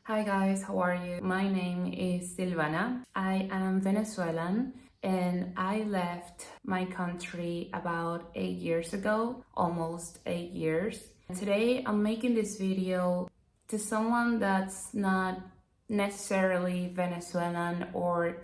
Hi guys, how are you? My name is Silvana. I am Venezuelan and I left my country about 8 years ago, almost 8 years. Today I'm making this video to someone that's not necessarily Venezuelan or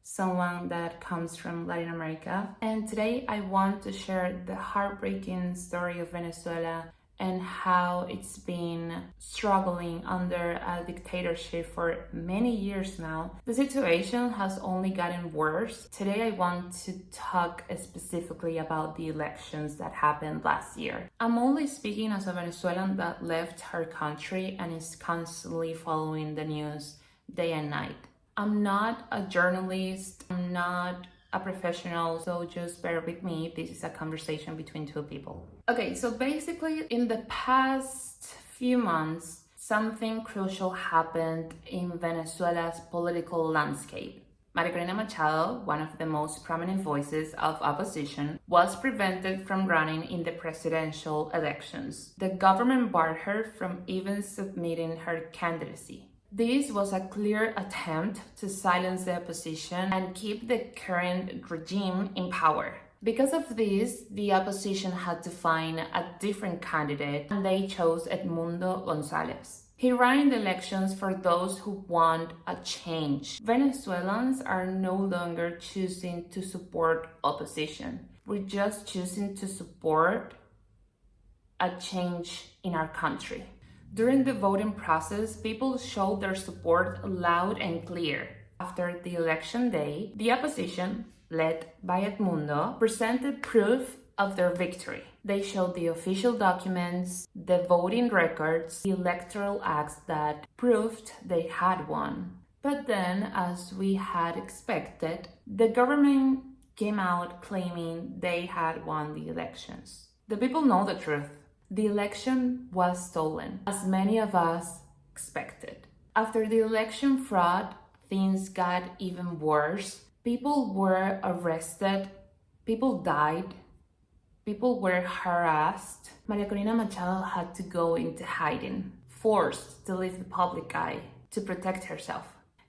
someone that comes from Latin America. And today I want to share the heartbreaking story of Venezuela and how it's been struggling under a dictatorship for many years now. The situation has only gotten worse. Today I want to talk specifically about the elections that happened last year. I'm only speaking as a Venezuelan that left her country and is constantly following the news day and night. I'm not a journalist, I'm not a professional, so just bear with me. This is a conversation between two people. Okay, so basically in the past few months, something crucial happened in Venezuela's political landscape. Maria Corina Machado, one of the most prominent voices of opposition, was prevented from running in the presidential elections. The government barred her from even submitting her candidacy. This was a clear attempt to silence the opposition and keep the current regime in power. Because of this, the opposition had to find a different candidate and they chose Edmundo Gonzalez. He ran in the elections for those who want a change. Venezuelans are no longer choosing to support opposition. We're just choosing to support a change in our country. During the voting process, people showed their support loud and clear. After the election day, the opposition, led by Edmundo, presented proof of their victory. They showed the official documents, the voting records, the electoral acts that proved they had won. But then, as we had expected, the government came out claiming they had won the elections. The people know the truth. The election was stolen, as many of us expected. After the election fraud, things got even worse. People were arrested, people died, people were harassed. Maria Corina Machado had to go into hiding, forced to leave the public eye to protect herself.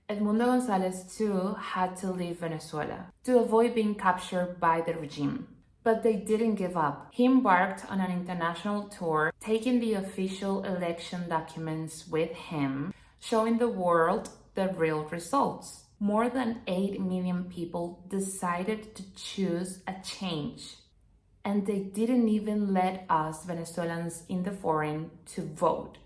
Edmundo Gonzalez too had to leave Venezuela to avoid being captured by the regime. But they didn't give up. He embarked on an international tour, taking the official election documents with him, showing the world the real results. More than 8 million people decided to choose a change. And they didn't even let us Venezuelans in the foreign to vote.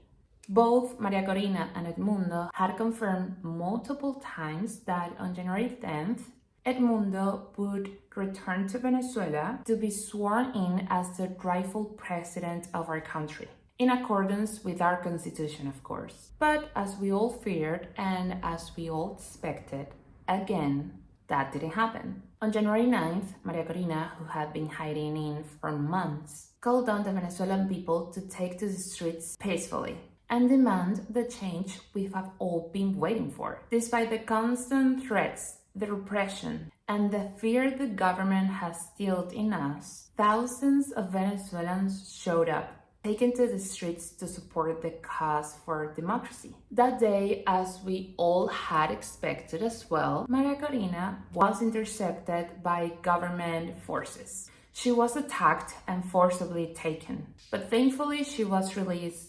Both Maria Corina and Edmundo had confirmed multiple times that on January 10th, Edmundo would return to Venezuela to be sworn in as the rightful president of our country, in accordance with our constitution, of course. But as we all feared and as we all expected, again, that didn't happen. On January 9th, Maria Corina, who had been hiding in for months, called on the Venezuelan people to take to the streets peacefully and demand the change we have all been waiting for. Despite the constant threats, the repression, and the fear the government has instilled in us, thousands of Venezuelans showed up, taken to the streets to support the cause for democracy. That day, as we all had expected as well, Maria Corina was intercepted by government forces. She was attacked and forcibly taken, but thankfully she was released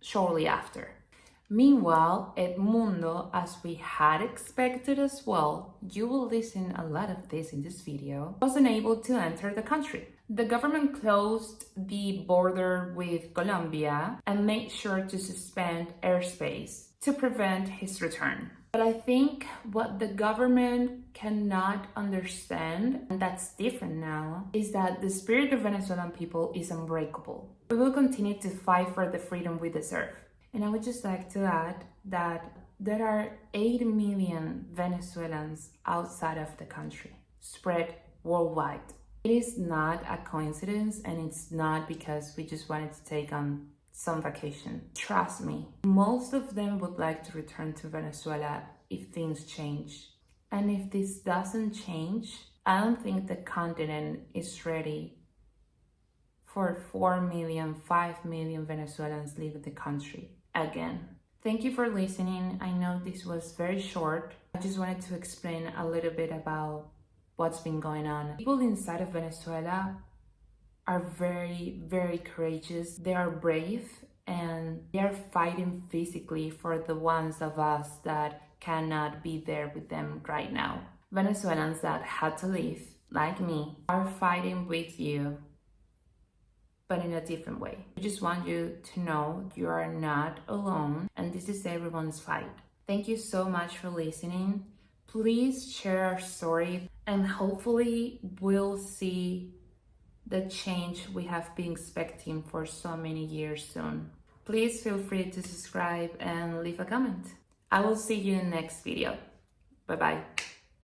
shortly after. Meanwhile, Edmundo, as we had expected as well, you will listen a lot of this in this video, was unable to enter the country. The government closed the border with Colombia and made sure to suspend airspace to prevent his return. But I think what the government cannot understand, and that's different now, is that the spirit of Venezuelan people is unbreakable. We will continue to fight for the freedom we deserve. And I would just like to add that there are 8 million Venezuelans outside of the country, spread worldwide. It is not a coincidence, and it's not because we just wanted to take on some vacation. Trust me, most of them would like to return to Venezuela if things change. And if this doesn't change, I don't think the continent is ready for 4 million, 5 million Venezuelans leaving the country again. Thank you for listening. I know this was very short. I just wanted to explain a little bit about what's been going on. People inside of Venezuela are very, very courageous. They are brave and they are fighting physically for the ones of us that cannot be there with them right now. Venezuelans that had to leave, like me, are fighting with you, but in a different way. I just want you to know you are not alone and this is everyone's fight. Thank you so much for listening. Please share our story and hopefully we'll see the change we have been expecting for so many years soon. Please feel free to subscribe and leave a comment. I will see you in the next video. Bye bye.